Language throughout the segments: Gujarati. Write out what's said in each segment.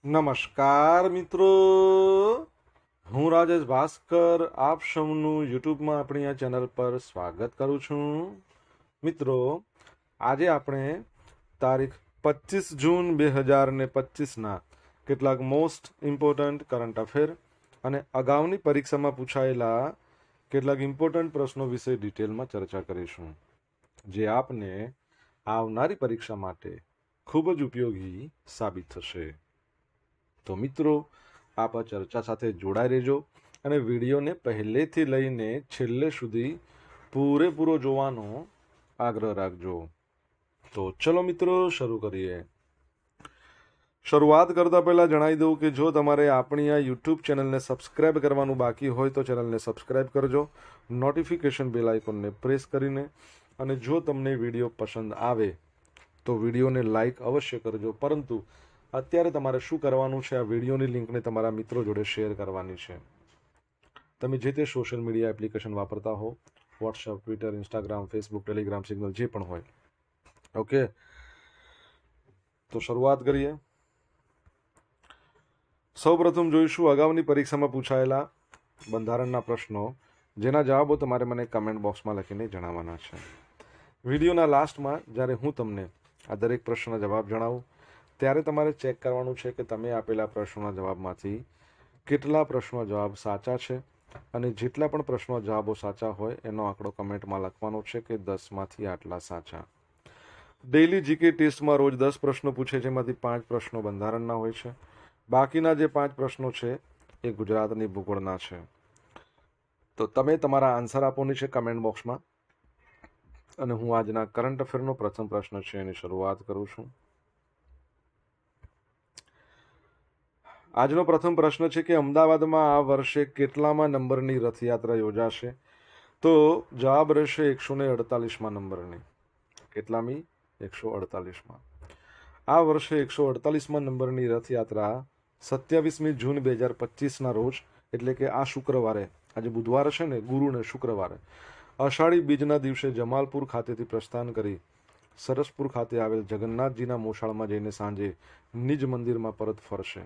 નમસ્કાર મિત્રો, હું રાજેશ ભાસ્કર આપ સૌનું યુટ્યુબમાં આપણી આ ચેનલ પર સ્વાગત કરું છું. મિત્રો, આજે આપણે તારીખ 25 જૂન 2025ના કેટલાક મોસ્ટ ઇમ્પોર્ટન્ટ કરંટ અફેર અને અગાઉની પરીક્ષામાં પૂછાયેલા કેટલાક ઇમ્પોર્ટન્ટ પ્રશ્નો વિશે ડિટેલમાં ચર્ચા કરીશું, જે આપને આવનારી પરીક્ષા માટે ખૂબ જ ઉપયોગી સાબિત થશે. તો મિત્રો, આપ આ ચર્ચા સાથે જોડાઈ રહેજો અને વિડીયોને પહેલેથી લઈને છેલ્લે સુધી પૂરેપૂરો જોવાનો આગ્રહ રાખજો. તો ચલો મિત્રો, શરૂ કરીએ. શરૂઆત કરતા પહેલા જણાવી દઉં કે જો તમારે આપણી આ યુટ્યુબ ચેનલને સબસ્ક્રાઇબ કરવાનું બાકી હોય તો ચેનલને સબસ્ક્રાઇબ કરજો, નોટિફિકેશન બેલ આઇકોનને પ્રેસ કરીને, અને જો તમને વિડીયો પસંદ આવે તો વિડીયોને લાઈક અવશ્ય કરજો. પરંતુ અત્યારે તમારે શું કરવાનું છે, આ વિડીયોની લિંકને તમારા મિત્રો જોડે શેર કરવાની છે. તમે જે તે સોશિયલ મીડિયા એપ્લિકેશન વાપરતા હો, WhatsApp, Twitter, Instagram, Facebook, Telegram, signal, જે પણ હોય. ઓકે, તો શરૂઆત કરીએ. સૌપ્રથમ જોઈશું અગાઉની પરીક્ષામાં પૂછાયેલા બંધારણના પ્રશ્નો, જેના જવાબો તમારે મને કમેન્ટ બોક્સમાં લખીને જણાવવાના છે. વિડીયોના લાસ્ટમાં જ્યારે હું તમને આ દરેક પ્રશ્નના જવાબ જણાવું ત્યારે તમારે ચેક કરવાનું છે કે તમે આપેલા પ્રશ્નોના જવાબમાંથી કેટલા પ્રશ્નો જવાબ સાચા છે, અને જેટલા પણ પ્રશ્નો જવાબો સાચા હોય એનો આંકડો કમેન્ટમાં લખવાનો છે કે 10માંથી આટલા સાચા. ડેઇલી જીકે ટેસ્ટમાં રોજ 10 પ્રશ્નો પૂછે, જેમાંથી 5 પ્રશ્નો બંધારણના હોય છે. બાકીના જે 5 પ્રશ્નો છે એ ગુજરાતની ભૂગોળના છે. તો તમે તમારા આન્સર આપવાની છે કમેન્ટ બોક્સમાં, અને હું આજના કરંટ અફેરનો પ્રથમ પ્રશ્ન છે એની શરૂઆત કરું છું. આજનો પ્રથમ પ્રશ્ન છે કે અમદાવાદમાં આ વર્ષે કેટલામાં નંબરની રથયાત્રા યોજાશે? તો જવાબ રહેશે 148માં નંબરની. કેટલામી? 148માં. આ વર્ષે 148માં નંબરની રથયાત્રા 27મી જૂન 2025ના રોજ, એટલે કે આ શુક્રવારે, આજે બુધવાર છે ને, ગુરુને શુક્રવારે, અષાઢી બીજના દિવસે જમાલપુર ખાતેથી પ્રસ્થાન કરી સરસપુર ખાતે આવેલ જગન્નાથજીના મોસાળમાં જઈને સાંજે નિજ મંદિરમાં પરત ફરશે.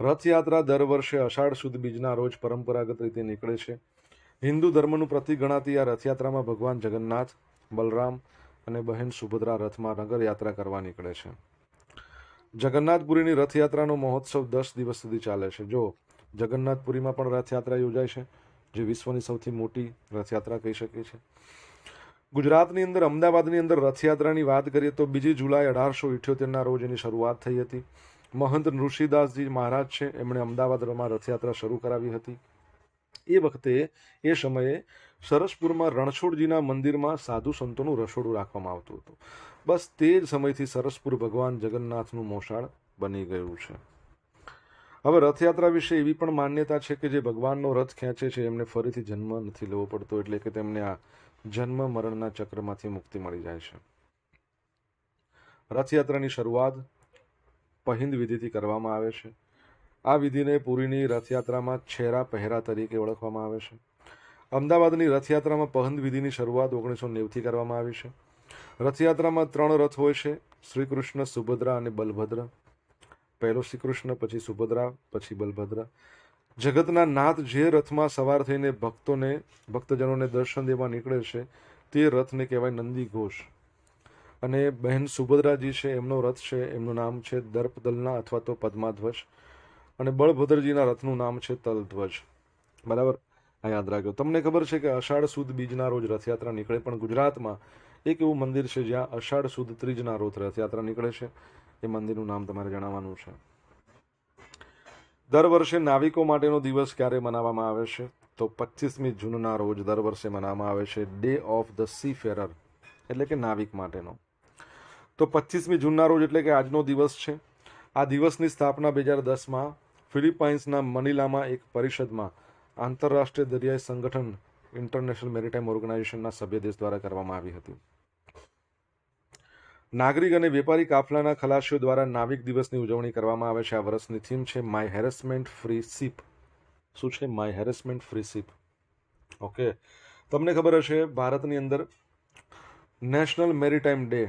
રથયાત્રા દર વર્ષે અષાઢ સુદ બીજના રોજ પરંપરાગત રીતે નીકળે છે. હિન્દુ ધર્મનું પ્રતીક ગણાતી આ રથયાત્રામાં ભગવાન જગન્નાથ, બલરામ અને બહેન સુભદ્રા રથમાં નગરયાત્રા કરવા નીકળે છે. જગન્નાથપુરીની રથયાત્રાનો મહોત્સવ 10 દિવસ સુધી ચાલે છે. જો જગન્નાથપુરીમાં પણ રથયાત્રા યોજાય છે, જે વિશ્વની સૌથી મોટી રથયાત્રા કહી શકીએ છીએ. ગુજરાતની અંદર અમદાવાદની અંદર રથયાત્રાની વાત કરીએ તો 2 જુલાઈ 1878ના રોજ એની શરૂઆત થઈ હતી. મહંત ઋષિદાસજી મહારાજ છે, એમણે અમદાવાદમાં રથયાત્રા શરૂ કરાવી હતી. એ વખતે, એ સમયે સરસપુરમાં રણછોડજીના મંદિરમાં સાધુ સંતોનું રસોડું રાખવામાં આવતું હતું. બસ તે જ સમયથી સરસપુર ભગવાન જગન્નાથનું મોસાળ બની ગયું છે. હવે રથયાત્રા વિશે એવી પણ માન્યતા છે કે જે ભગવાનનો રથ ખેંચે છે એમને ફરીથી જન્મ નથી લેવો પડતો, એટલે કે તેમને આ જન્મ મરણના ચક્રમાંથી મુક્તિ મળી જાય છે. રથયાત્રાની શરૂઆત પહિંદ વિધિથી કરવામાં આવે છે. આ વિધિને પુરીની રથયાત્રામાં છેરા પહેરા તરીકે ઓળખવામાં આવે છે. અમદાવાદની રથયાત્રામાં પહંદ વિધિની શરૂઆત 1990થી કરવામાં આવી છે. રથયાત્રામાં 3 રથ હોય છે: શ્રી કૃષ્ણ, સુભદ્રા અને બલભદ્ર. પહેલો શ્રી કૃષ્ણ, પછી સુભદ્રા, પછી બલભદ્ર. જગતના નાથ જે રથમાં સવાર થઈને ભક્તજનોને દર્શન દેવા નીકળે છે તે રથને કહેવાય નંદી ઘોષ. અને બહેન સુભદ્રાજી છે, એમનો રથ છે, એમનું નામ છે દર્પદલના અથવા તો પદ્માધ્વજ. અને બળભદ્રજીના રથનું નામ છે તલધ્વજ. બરાબર, આ યાદ રાખજો. તમને ખબર છે કે અષાઢ સુદ બીજના રોજ રથયાત્રા નીકળે, પણ ગુજરાતમાં એક એવું મંદિર છે જ્યાં અષાઢ સુદ ત્રીજના રોજ રથયાત્રા નીકળે છે. એ મંદિરનું નામ તમારે જણાવવાનું છે. દર વર્ષે નાવિકો માટેનો દિવસ ક્યારે મનાવવામાં આવે છે? તો 25મી જૂનના રોજ દર વર્ષે મનાવવામાં આવે છે ડે ઓફ ધ સીફેરર, એટલે કે નાવિક માટેનો. તો 25મી જૂનના રોજ એટલે કે આજનો દિવસ છે. આ દિવસની સ્થાપના 2010માં ફિલિપાઇન્સના મનીલામાં એક પરિષદમાં આંતરરાષ્ટ્રીય દરિયાઈ સંગઠન ઇન્ટરનેશનલ મેરીટાઈમ ઓર્ગેનાઇઝેશનના સભ્ય દેશ દ્વારા કરવામાં આવી હતી. નાગરિક અને વેપારી કાફલાના ખલાસીઓ દ્વારા નાવિક દિવસની ઉજવણી કરવામાં આવે છે. આ વર્ષની થીમ છે માય હેરેસમેન્ટ ફ્રી શિપ. શું છે? My harassment free ship. Okay, તમને ખબર હશે ભારતની અંદર નેશનલ મેરીટાઈમ ડે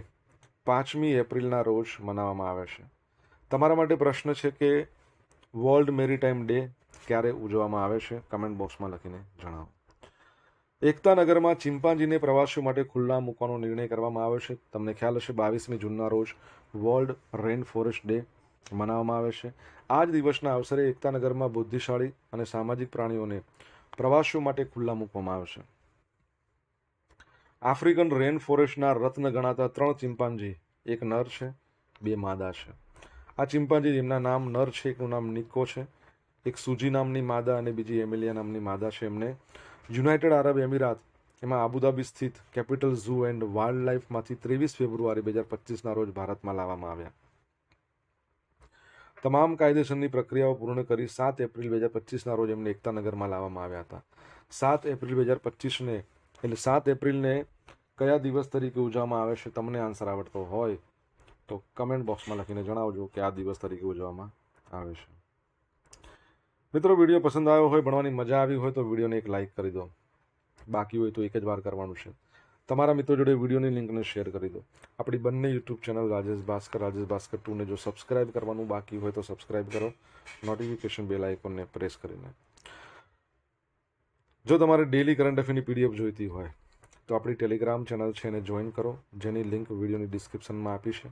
5મી એપ્રિલના રોજ મનાવવામાં આવે છે. તમારા માટે પ્રશ્ન છે કે વર્લ્ડ મેરીટાઈમ ડે ક્યારે ઉજવવામાં આવે છે? કમેન્ટ બોક્સમાં લખીને જણાવો. એકતાનગરમાં ચિમ્પાન્જીને પ્રવાસીઓ માટે ખુલ્લા મૂકવાનો નિર્ણય કરવામાં આવ્યો છે. તમને ખ્યાલ હશે 22મી જૂનના રોજ વર્લ્ડ રેન ફોરેસ્ટ ડે મનાવવામાં આવે છે. આ જ દિવસના અવસરે એકતાનગરમાં બુદ્ધિશાળી અને સામાજિક પ્રાણીઓને પ્રવાસીઓ માટે ખુલ્લા મૂકવામાં આવે છે. આફ્રિકન રેન ફોરેસ્ટના રત્ન ગણાતા 3 ચિમ્પાન્જી, એક નર છે, 2 માદા છે. આ ચિમ્પાન્જી જેમના નામ નર છે, એકનું નામ નિકો છે, એક સુજી નામની માદા અને બીજી એમિલિયા નામની માદા છે. એમને યુનાઇટેડ આરબ એમિરાત એમાં આબુધાબી સ્થિત કેપિટલ ઝૂ એન્ડ વાઇલ્ડ લાઇફમાંથી 23 ફેબ્રુઆરી 2025ના રોજ ભારતમાં લાવવામાં આવ્યા. તમામ કાયદેસરની પ્રક્રિયાઓ પૂર્ણ કરી 7 એપ્રિલ 2025ના રોજ એમને એકતાનગરમાં લાવવામાં આવ્યા હતા. 7 એપ્રિલ 2025ને એટલે 7 એપ્રિલને કયા દિવસ તરીકે ઉજવવામાં આવે છે? તમને આન્સર આવડતો હોય તો કમેન્ટ બોક્સમાં લખીને જણાવજો કે આ દિવસ તરીકે ઉજવવામાં આવે છે. મિત્રો, વિડીયો પસંદ આવ્યો હોય, ભણવાની મજા આવી હોય તો વિડીયોને એક લાઇક કરી દો. બાકી હોય તો એક જ વાર કરવાનું છે. તમારા મિત્રો જોડે વિડીયોની લિંકને શેર કરી દો. આપણી બંને યુટ્યુબ ચેનલ રાજેશ ભાસ્કર 2ને જો સબસ્ક્રાઇબ કરવાનું બાકી હોય તો સબસ્ક્રાઇબ કરો, નોટિફિકેશન બેલ આઇકોનને પ્રેસ કરીને. જો તમારે ડેલી કરંટ અફેરની પીડીએફ જોઈતી હોય તો આપણી ટેલિગ્રામ ચેનલ છે એને જોઈન કરો, જેની લિંક વિડીયોની ડિસ્ક્રિપ્શનમાં આપી છે.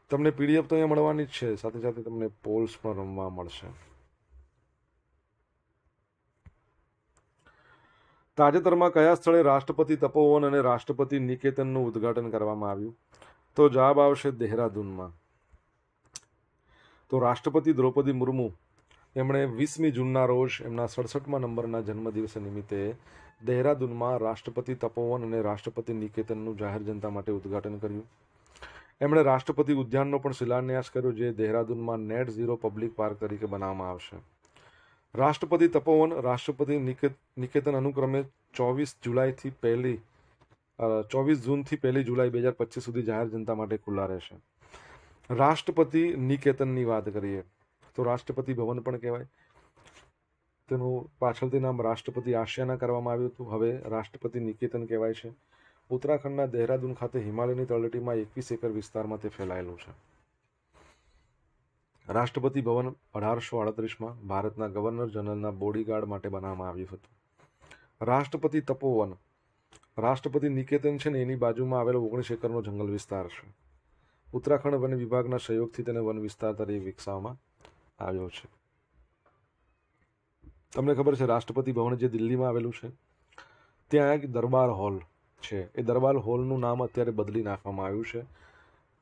તમને પીડીએફ તો અહીંયા મળવાની જ છે, સાથે સાથે તમને પોલ્સ પણ રમવા મળશે. તાજેતરમાં કયા સ્થળે રાષ્ટ્રપતિ તપોવન અને રાષ્ટ્રપતિ નિકેતનનું ઉદ્ઘાટન કરવામાં આવ્યું? તો જવાબ આવશે દહેરાદૂનમાં. તો રાષ્ટ્રપતિ દ્રૌપદી મુર્મુ એમણે 20મી જૂનના રોજ એમના 67મા નંબરના જન્મદિવસ નિમિત્તે દહેરાદૂનમાં રાષ્ટ્રપતિ તપોવન અને રાષ્ટ્રપતિ નિકેતનનું જાહેર જનતા માટે ઉદ્ઘાટન કર્યું. એમણે રાષ્ટ્રપતિ ઉદ્યાનનો પણ શિલાન્યાસ કર્યો, જે દહેરાદૂનમાં નેટ ઝીરો પબ્લિક પાર્ક તરીકે બનાવવામાં આવશે. રાષ્ટ્રપતિ તપોવન, રાષ્ટ્રપતિ નિકેતન અનુક્રમે 24 જૂનથી 1 જુલાઈ 2025 સુધી જાહેર જનતા માટે ખુલ્લા રહેશે. રાષ્ટ્રપતિ નિકેતનની વાત કરીએ તો રાષ્ટ્રપતિ ભવન પણ કહેવાય. તેનું પાછળથી નામ રાષ્ટ્રપતિ આશિયાના કરવામાં આવ્યું હતું. હવે રાષ્ટ્રપતિ નિકેતન કહેવાય છે. ઉત્તરાખંડના દહેરાદૂન ખાતે હિમાલયની તળેટીમાં 21 એકર વિસ્તારમાં તે ફેલાયેલું છે. રાષ્ટ્રપતિ ભવન 1838માં ભારતના ગવર્નર જનરલના બોડીગાર્ડ માટે બનાવવામાં આવ્યું હતું. રાષ્ટ્રપતિ તપોવન, રાષ્ટ્રપતિ નિકેતન છે ને એની બાજુમાં આવેલો 19 એકરનો જંગલ વિસ્તાર છે. ઉત્તરાખંડ વન વિભાગના સહયોગથી તેને વન વિસ્તાર તરીકે વિકસાવવામાં આવ્યો છે. તમને ખબર છે રાષ્ટ્રપતિ ભવન જે દિલ્હીમાં આવેલું છે ત્યાં એક દરબાર હોલ છે. એ દરબાર હોલનું નામ અત્યારે બદલી નાખવામાં આવ્યું છે.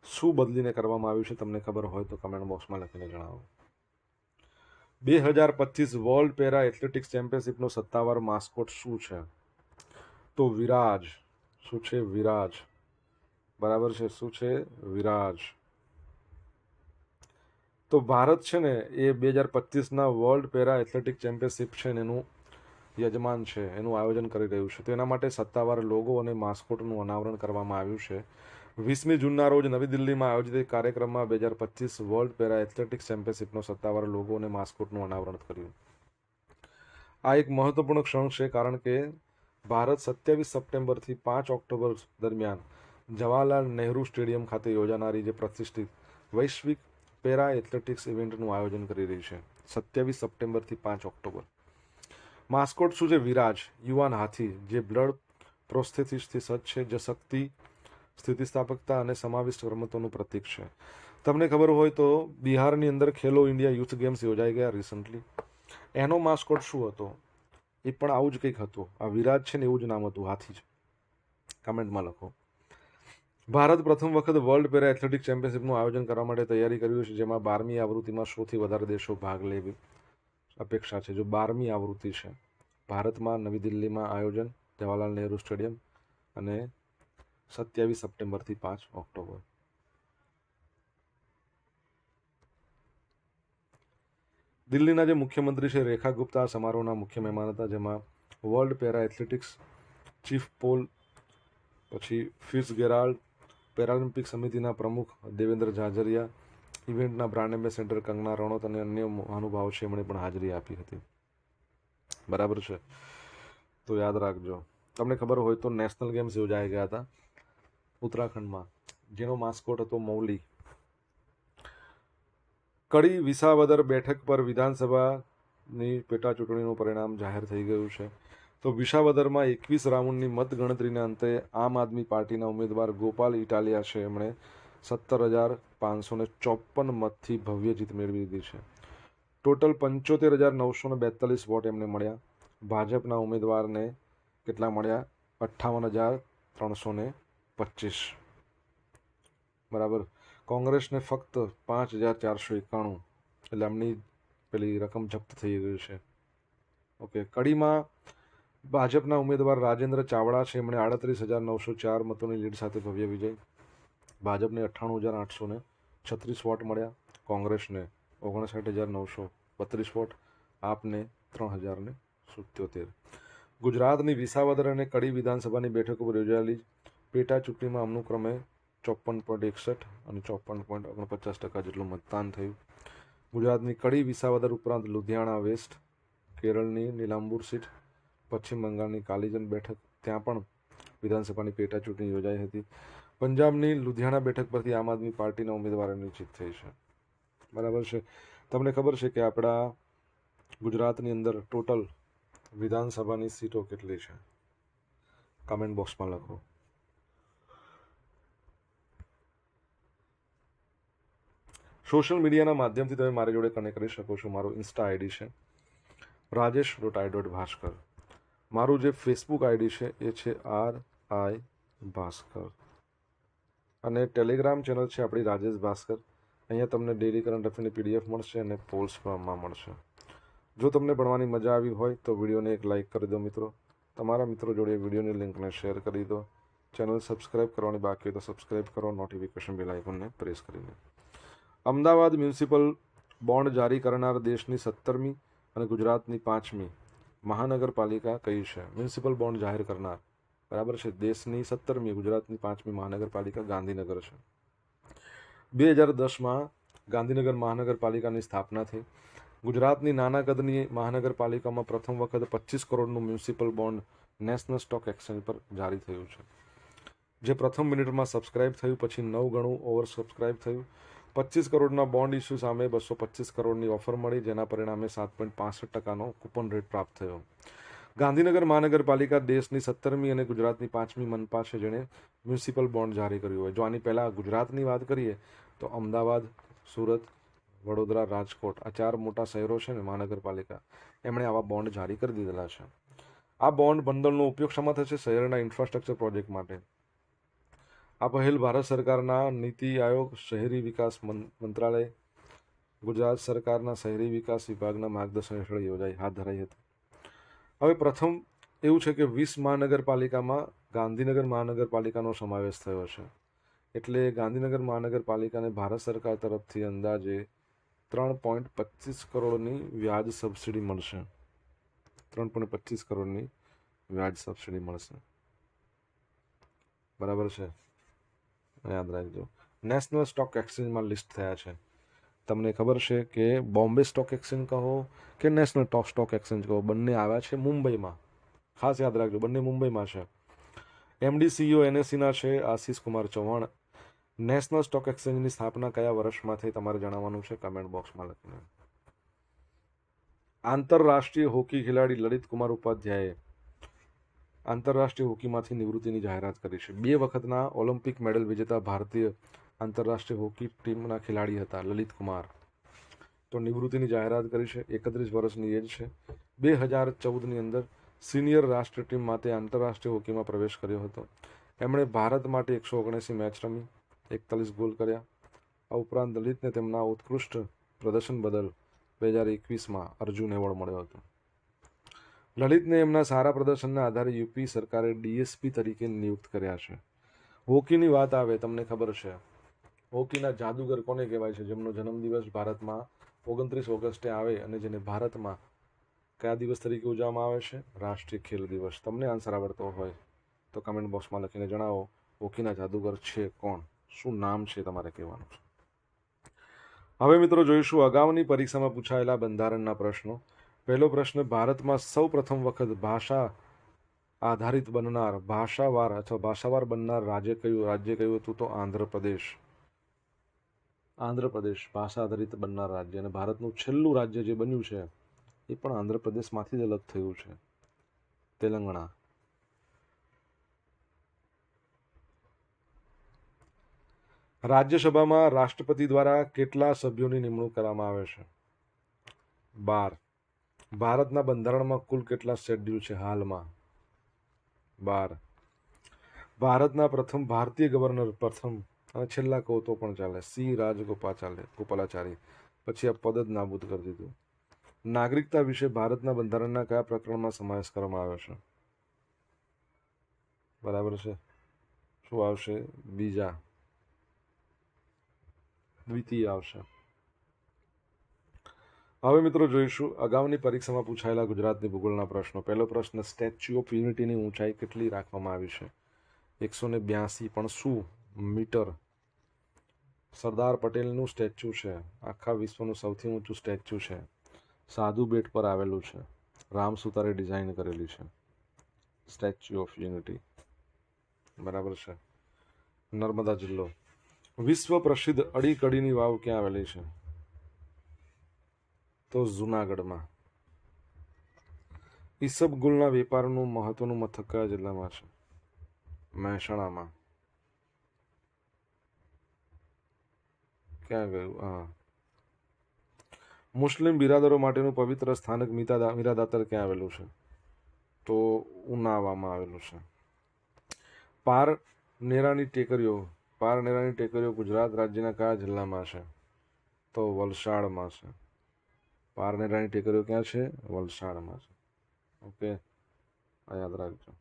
શું બદલીને કરવામાં આવ્યું છે તમને ખબર હોય તો કમેન્ટ બોક્સમાં લખીને જણાવો. 2025 વર્લ્ડ પેરા એથ્લેટિક્સ ચેમ્પિયનશિપનો સત્તાવાર માસ્કોટ શું છે? તો વિરાજ. શું છે? વિરાજ. બરાબર છે. શું છે? વિરાજ. તો ભારત છે ને એ 2025ના વર્લ્ડ પેરા એથ્લેટિક ચેમ્પિયનશિપ છે ને એનું યજમાન છે, એનું આયોજન કરી રહ્યું છે. તેના માટે સત્તાવાર લોગો અને માસ્કોટનું અનાવરણ કરવામાં આવ્યું છે. 20મી જૂનના રોજ નવી દિલ્હીમાં આયોજિત એક કાર્યક્રમમાં 2025 વર્લ્ડ પેરા એથ્લેટિક્સ ચેમ્પિયનશિપનો સત્તાવાર લોગો અને માસ્કોટનું અનાવરણ કર્યું. આ એક મહત્વપૂર્ણ ક્ષણ છે, કારણ કે ભારત 27 સપ્ટેમ્બરથી 5 ઓક્ટોબર દરમિયાન જવાહરલાલ નહેરુ સ્ટેડિયમ ખાતે યોજાનારી જે પ્રતિષ્ઠિત વૈશ્વિક પેરા એથ્લેટિક્સ ઇવેન્ટનું આયોજન કરી રહી છે. 27 સપ્ટેમ્બરથી 5 ઓક્ટોબર. માસ્કોટ શું છે? વિરાજ, યુવાન હાથી જે બ્લડ પ્રોસ્થેસિસથી સજ્જ છે, જે શક્તિ, સ્થિતિસ્થાપકતા અને સમાવિષ્ટ રમતોનું પ્રતીક છે. તમને ખબર હોય તો બિહારની અંદર ખેલો ઇન્ડિયા યુથ ગેમ્સ યોજાઈ ગયા રિસન્ટલી. એનો માસ્કોટ શું હતો? એ પણ આવું જ કંઈક હતું. આ વિરાજ છે ને એવું જ નામ હતું, હાથી જ. કમેન્ટમાં લખો. ભારત પ્રથમ વખત વર્લ્ડ પેરા એથ્લેટિક ચેમ્પિયનશિપનું આયોજન કરવા માટે તૈયારી કર્યું છે, જેમાં 12મી આવૃત્તિમાં 100થી વધારે દેશો ભાગ લેવી અપેક્ષા છે. જો 12મી આવૃત્તિ છે ભારતમાં, નવી દિલ્હીમાં આયોજન, જવાહરલાલ નહેરુ સ્ટેડિયમ, અને 27 સપ્ટેમ્બરથી 5 ઓક્ટોબર. દિલ્હીના જે મુખ્યમંત્રી છે રેખા ગુપ્તા સમારોહના મુખ્ય મહેમાન હતા, જેમાં world para athletics chief Paul, પછી ફિટ્ઝગેરાલ્ડ, પેરાલિમ્પિક સમિતિના પ્રમુખ દેવેન્દ્ર ઝાઝરિયા, ઇવેન્ટના બ્રાન્ડ એમ્બેસેડર કંગના રણૌત અને અન્ય મહાનુભાવો છે એમણે પણ હાજરી આપી હતી. બરાબર છે. તો યાદ રાખજો. તમને ખબર હોય તો નેશનલ ગેમ્સ યોજાઈ ગયા હતા ઉત્તરાખંડમાં, જેનો માસ્કોટ હતો મૌલી. કડી વિસાવદર બેઠક પર વિધાનસભાની પેટા ચૂંટણીનું પરિણામ જાહેર થઈ ગયું છે. તો વિસાવદરમાં 21 રાઉન્ડની મતગણતરીના અંતે આમ આદમી પાર્ટીના ઉમેદવાર ગોપાલ ઇટાલિયા છે, એમણે 17,554 મતથી ભવ્ય જીત મેળવી લીધી છે. ટોટલ 75,942 વોટ એમને મળ્યા. ભાજપના ઉમેદવારને કેટલા મળ્યા? 58,325. બરાબર. કોંગ્રેસને ફક્ત 5,491, એટલે એમની પેલી રકમ જપ્ત થઈ ગઈ છે. ઓકે. કડીમાં ભાજપના ઉમેદવાર રાજેન્દ્ર ચાવડા છે, એમણે 38,904 મતોની લીડ સાથે ભવ્ય વિજય. ભાજપને 98,836 વોટ મળ્યા. કોંગ્રેસને 59,932 વોટ. આપને 3,077. ગુજરાતની વિસાવદર અને કડી વિધાનસભાની બેઠકો પર યોજાયેલી પેટા ચૂંટણીમાં અનુક્રમે 54.61 અને 54.49% જેટલું મતદાન થયું. ગુજરાતની કડી વિસાવદર ઉપરાંત લુધિયાણા વેસ્ટ, કેરળની નીલાંબુર સીટ, પશ્ચિમ બંગાળની કાલીજન બેઠક, ત્યાં પણ વિધાનસભાની પેટા ચૂંટણી યોજાઈ હતી. પંજાબની લુધિયાણા બેઠક પરથી આમ આદમી પાર્ટીના ઉમેદવારોની જીત થઈ છે. બરાબર છે. તમને ખબર છે કે આપણા ગુજરાતની અંદર ટોટલ વિધાનસભાની સીટો કેટલી છે? કમેન્ટ બોક્સમાં લખો. સોશિયલ મીડિયાના માધ્યમથી તમે મારી જોડે કનેક્ટ કરી શકો છો. મારું ઇન્સ્ટા આઈડી છે rajesh.i.bhaskar. મારું જે ફેસબુક આઈડી છે એ છે RI ભાસ્કર, અને ટેલિગ્રામ ચેનલ છે આપણી રાજેશ ભાસ્કર. અહીંયા તમને ડેલી કરંટ અફેરની PDF મળશે અને પોલ્સ પણ મળશે. જો તમને ભણવાની મજા આવી હોય તો વિડીયોને એક લાઇક કરી દો મિત્રો. તમારા મિત્રો જોડે વિડીયોની લિંકને શેર કરી દો. ચેનલ સબસ્ક્રાઇબ કરવાની બાકી હોય તો સબસ્ક્રાઇબ કરો, નોટિફિકેશન બેલ આઇકોનને પ્રેસ કરીને. અમદાવાદ મ્યુનિસિપલ બોન્ડ જારી કરનાર દેશની 17મી અને ગુજરાતની 5મી મહાનગરપાલિકા કઈ છે? મ્યુનિસિપલ બોન્ડ જાહેર કરનાર, બરાબર છે. દેશની 17મી, ગુજરાતની 5મી મહાનગરપાલિકા ગાંધીનગર છે. 2010માં ગાંધીનગર મહાનગરપાલિકાની સ્થાપના થઈ. ગુજરાતની નાના કદની મહાનગરપાલિકામાં પ્રથમ વખત 25 કરોડનું municipal bond national stock exchange પર જારી થયું છે, જે પ્રથમ મિનિટમાં સબસ્ક્રાઇબ થયું, પછી 9 ગણું ઓવર સબસ્ક્રાઇબ થયું. 25 કરોડના બોન્ડ ઇસ્યુ સામે 225 કરોડની ઓફર મળી, જેના પરિણામે 7.65%નો કૂપન રેટ પ્રાપ્ત થયો. ગાંધીનગર મહાનગરપાલિકા દેશની 17મી અને ગુજરાતની 5મી મનપા છે, જેણે મ્યુનિસિપલ બોન્ડ જારી કર્યું હોય. જો આની પહેલાં ગુજરાતની વાત કરીએ તો અમદાવાદ, સુરત, વડોદરા, રાજકોટ, આ 4 મોટા શહેરો છે ને મહાનગરપાલિકા, એમણે આવા બોન્ડ જારી કરી દીધેલા છે. આ બોન્ડ બંડલનો ઉપયોગ શામાં થશે? શહેરના ઇન્ફ્રાસ્ટ્રક્ચર પ્રોજેક્ટ માટે. આ પહેલ ભારત સરકારના નીતિ આયોગ, શહેરી વિકાસ મંત્રાલય, ગુજરાત સરકારના શહેરી વિકાસ વિભાગના માર્ગદર્શન હેઠળ હાથ ધરાઈ હતી. હવે પ્રથમ એવું છે કે 20 મહાનગરપાલિકામાં ગાંધીનગર મહાનગરપાલિકાનો સમાવેશ થયો છે. એટલે ગાંધીનગર મહાનગરપાલિકાને ભારત સરકાર તરફથી અંદાજે 3.25 કરોડની વ્યાજ સબસિડી મળશે. 3.25 કરોડની વ્યાજ સબસિડી મળશે. બરાબર છે, યાદ રાખજો. નેશનલ સ્ટોક એક્સચેન્જમાં લિસ્ટ થયા છે. તમને ખબર છે કે બોમ્બે સ્ટોક એક્સચેન્જ કહો કે નેશનલ સ્ટોક એક્સચેન્જ કહો, બંને આવ્યા છે મુંબઈમાં. ખાસ યાદ રાખજો, બંને મુંબઈમાં છે. MD CEO NSEના છે આશીષ કુમાર ચૌહાણ. નેશનલ સ્ટોક એક્સચેન્જની સ્થાપના કયા વર્ષમાં થઈ તમારે જણાવવાનું છે કમેન્ટ બોક્સમાં લખીને. આંતરરાષ્ટ્રીય હોકી ખેલાડી લલિત કુમાર ઉપાધ્યાયે આંતરરાષ્ટ્રીય હોકીમાંથી નિવૃત્તિની જાહેરાત કરી છે. 2 વખતના ઓલિમ્પિક મેડલ વિજેતા ભારતીય આંતરરાષ્ટ્રીય હોકી ટીમના ખેલાડી હતા લલિત કુમાર. તો નિવૃત્તિની જાહેરાત કરી છે. 31 વર્ષની એજ છે. 2014ની અંદર સિનિયર રાષ્ટ્રીય ટીમ માટે આંતરરાષ્ટ્રીય હોકીમાં પ્રવેશ કર્યો હતો. એમણે ભારત માટે 179 મેચ રમી, 41 ગોલ કર્યા. આ ઉપરાંત લલિતને તેમના ઉત્કૃષ્ટ પ્રદર્શન બદલ 2021માં અર્જુન એવોર્ડ મળ્યો હતો. લલિતને એમના સારા પ્રદર્શનના આધારે યુપી સરકારે DSP તરીકે નિયુક્ત કર્યા છે. હોકીની વાત આવે, તમને ખબર છે હોકીના જાદુગર કોને કહેવાય છે? જેમનો જન્મદિવસ ભારતમાં 29 ઓગસ્ટે આવે અને જેને ભારતમાં કયા દિવસ તરીકે ઉજવવામાં આવે છે? રાષ્ટ્રીય ખેલ દિવસ. તમને આન્સર આવડતો હોય તો કમેન્ટ બોક્સમાં લખીને જણાવો, હોકીના જાદુગર છે કોણ? શું નામ છે તમારે કહેવાનું છે. હવે મિત્રો જોઈશું અગાઉની પરીક્ષામાં પૂછાયેલા બંધારણના પ્રશ્નો. પહેલો પ્રશ્ન, ભારતમાં સૌ પ્રથમ વખત ભાષા આધારિત બનનાર ભાષાવાર બનનાર રાજ્ય કયું હતું? તો આંધ્રપ્રદેશ. આંધ્રપ્રદેશ ભાષા આધારિત બનનાર રાજ્ય, અને ભારતનું છેલ્લું રાજ્ય જે બન્યું છે એ પણ આંધ્રપ્રદેશમાંથી જ અલગ થયું છે, તેલંગાણા. રાજ્યસભામાં રાષ્ટ્રપતિ દ્વારા કેટલા સભ્યોની નિમણૂક કરવામાં આવે છે? 12. ભારતના બંધારણમાં કુલ કેટલા શેડ્યુલ છે હાલમાં? 12. ભારતના પ્રથમ ભારતીય ગવર્નર, પ્રથમ અને છેલ્લા કહો તો પણ ચાલે, સી રાજગોપાલાચારી. પછી આ પદ જ નાબૂદ કરી દીધું. નાગરિકતા વિશે ભારતના બંધારણના કયા પ્રકરણમાં સમાવેશ કરવામાં આવ્યો છે? બરાબર છે. શું આવશે? બીજા, દ્વિતીય આવશે. હવે મિત્રો જોઈશું અગાઉની પરીક્ષામાં પૂછાયેલા ગુજરાતની ભૂગોળના પ્રશ્નો. પહેલો પ્રશ્ન, સ્ટેચ્યુ ઓફ યુનિટીની ઊંચાઈ કેટલી રાખવામાં આવી છે? 182. પણ શું મીટર? સરદાર પટેલનું સ્ટેચ્યુ છે, આખા વિશ્વનું સૌથી ઊંચું સ્ટેચ્યુ છે, સાધુ બેટ પર આવેલું છે, રામ સુતારે ડિઝાઇન કરેલી છે. Statue of unity. બરાબર છે. નર્મદા જિલ્લો. વિશ્વ પ્રસિદ્ધ અડીકડીની વાવ ક્યાં આવેલી છે? તો જુનાગઢમાં. ઈસબગુલના વેપારનું મહત્વનું મથક કયા જિલ્લામાં છે? મહેસાણામાં. ક્યાં ગયું? હા. મુસ્લિમ બિરાદરો માટેનું પવિત્ર સ્થાનક મીરાદાતર ક્યાં આવેલું છે? તો ઉનાવામાં આવેલું છે. પારનેરાની ટેકરીઓ ગુજરાત રાજ્યના કયા જિલ્લામાં છે? તો વલસાડમાં છે. પારનેરાની ટેકરીઓ ક્યાં છે? વલસાડમાં છે. ઓકે, આ યાદ રાખજો.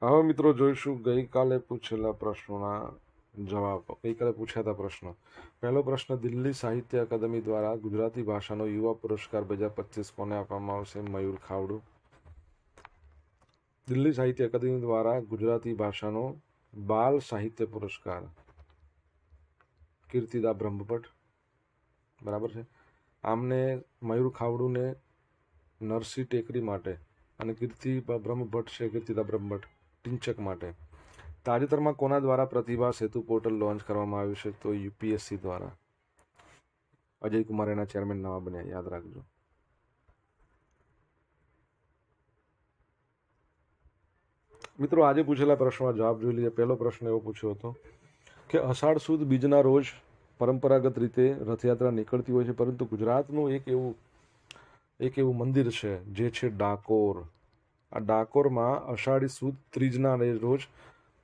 હવે મિત્રો જોઈશું ગઈકાલે પૂછેલા પ્રશ્નોના જવાબ. ગઈકાલે પૂછાતા પ્રશ્નો. પહેલો પ્રશ્ન, દિલ્હી સાહિત્ય અકાદમી દ્વારા ગુજરાતી ભાષાનો યુવા પુરસ્કાર 2025 કોને આપવામાં આવશે? મયુર ખાવડુ. દિલ્હી સાહિત્ય અકાદમી દ્વારા ગુજરાતી ભાષાનો બાલ સાહિત્ય પુરસ્કાર કીર્તિદા બ્રહ્મભટ્ટ. બરાબર છે. આમને મયુર ખાવડુને નરસિંહ ટેકરી માટે અને કીર્તિદા બ્રહ્મભટ્ટ ટિંચક માટે. તાજેતરમાં કોના દ્વારા પ્રતિભા સેતુ પોર્ટલ લોન્ચ કરવામાં આવ્યું છે? તો યુપીએસસી દ્વારા. અજય કુમાર એના ચેરમેન નવા બન્યા, યાદ રાખજો. મિત્રો આજે પૂછેલા પ્રશ્નોના જવાબ જોઈ લઈએ. પહેલો પ્રશ્ન એવો પૂછ્યો હતો કે અષાઢ સુદ બીજના રોજ પરંપરાગત રીતે રથયાત્રા નીકળતી હોય છે, પરંતુ ગુજરાતનું એક એવું મંદિર છે જે છે ડાકોર. આ ડાકોરમાં અષાઢી સુદ ત્રીજના રોજ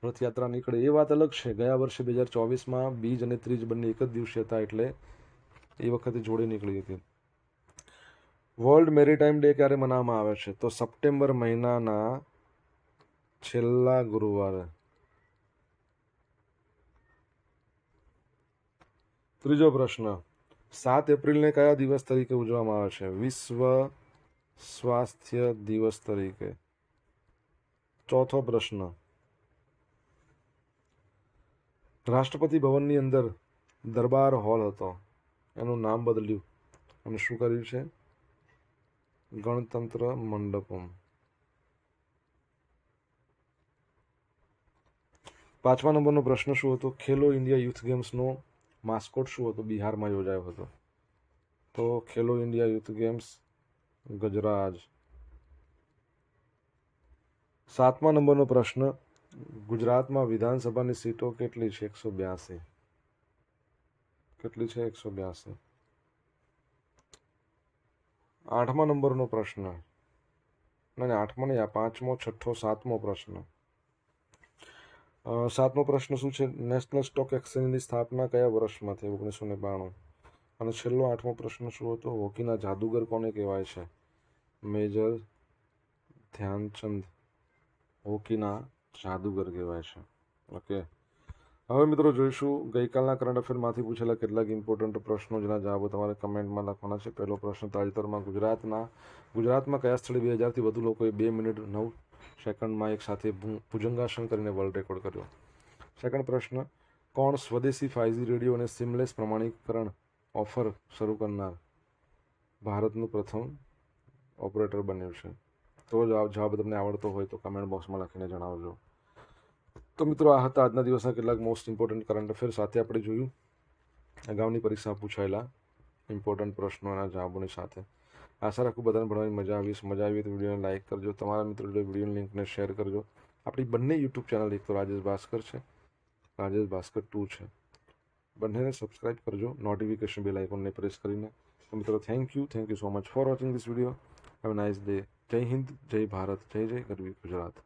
રથયાત્રા નીકળે. એ વાત અલગ છે, ગયા વર્ષે 2024માં બીજ અને ત્રીજ બંને એક જ દિવસે હતા, એટલે એ વખતે જોડે નીકળી હતી. વર્લ્ડ મેરીટાઈમ ડે ક્યારે મનાવવામાં આવે છે? તો સપ્ટેમ્બર મહિનાના છેલ્લા ગુરુવારે. ત્રીજો પ્રશ્ન, 7 એપ્રિલને કયા દિવસ તરીકે ઉજવવામાં આવે છે? વિશ્વ સ્વાસ્થ્ય દિવસ તરીકે. ચોથો પ્રશ્ન, રાષ્ટ્રપતિ ભવનની અંદર દરબાર હોલ હતો, એનું નામ બદલ્યું અને શું કર્યું છે? ગણતંત્ર મંડપમ. પાંચમા નંબરનો પ્રશ્ન શું હતો? ખેલો ઇન્ડિયા યુથ ગેમ્સનો માસ્કોટ શું હતો? બિહારમાં યોજાયો હતો. તો ખેલો ઇન્ડિયા યુથ ગેમ્સ ગજરાજ. સાતમા નંબરનો પ્રશ્ન, ગુજરાતમાં વિધાનસભાની સીટો કેટલી છે? 182. કેટલી છે? 182. આઠમા નંબરનો પ્રશ્ન, આઠમો નહીં, આ પાંચમો, છઠ્ઠો, સાતમો પ્રશ્ન. સાતમો પ્રશ્ન શું છે? નેશનલ સ્ટોક એક્સચેન્જની સ્થાપના કયા વર્ષમાં થઈ? 1992. અને છેલ્લો આઠમો પ્રશ્ન શું હતો? હોકીના જાદુગર કોને કહેવાય છે? મેજર ધ્યાનચંદ હોકીના જાદુગર કહેવાય છે. ઓકે, હવે મિત્રો જોઈશું ગઈકાલના કરંટ અફેરમાંથી પૂછેલા કેટલાક ઇમ્પોર્ટન્ટ પ્રશ્નો, જેના જવાબો તમારે કમેન્ટમાં લખવાના છે. પહેલો પ્રશ્ન, તાજેતરમાં ગુજરાતમાં કયા સ્થળે 2000થી વધુ લોકોએ 2 મિનિટ 9 સેકન્ડમાં એક સાથે ભુજંગાસન કરીને વર્લ્ડ રેકોર્ડ કર્યો? સેકન્ડ પ્રશ્ન, કોણ સ્વદેશી 5G રેડિયો અને સિમલેસ પ્રમાણીકરણ ઓફર શરૂ કરનાર ભારતનું પ્રથમ ઓપરેટર બન્યું છે? તો જવાબ તમને આવડતો હોય તો કમેન્ટ બોક્સમાં લખીને જણાવજો. તો મિત્રો આ હતા આજના દિવસના કેટલાક મોસ્ટ ઇમ્પોર્ટન્ટ કરંટ અફેર. સાથે આપણે જોયું અગાઉની પરીક્ષામાં પૂછાયેલા ઇમ્પોર્ટન્ટ પ્રશ્નોના જવાબોની સાથે. આશા રાખું બધાને ભણવાની મજા આવી હોય તો વિડીયોને લાઇક કરજો, તમારા મિત્રો જોડે વિડીયોની લિંકને શેર કરજો. આપણી બંને યુટ્યુબ ચેનલ, એક તો રાજેશ ભાસ્કર છે, રાજેશ ભાસ્કર 2 છે, બંનેને સબસ્ક્રાઇબ કરજો નોટિફિકેશન બેલ આઇકોનને પ્રેસ કરીને. તો મિત્રો thank you so much for watching this video. Have a nice day. જય હિન્દ, જય ભારત, જય જય ગરવી ગુજરાત.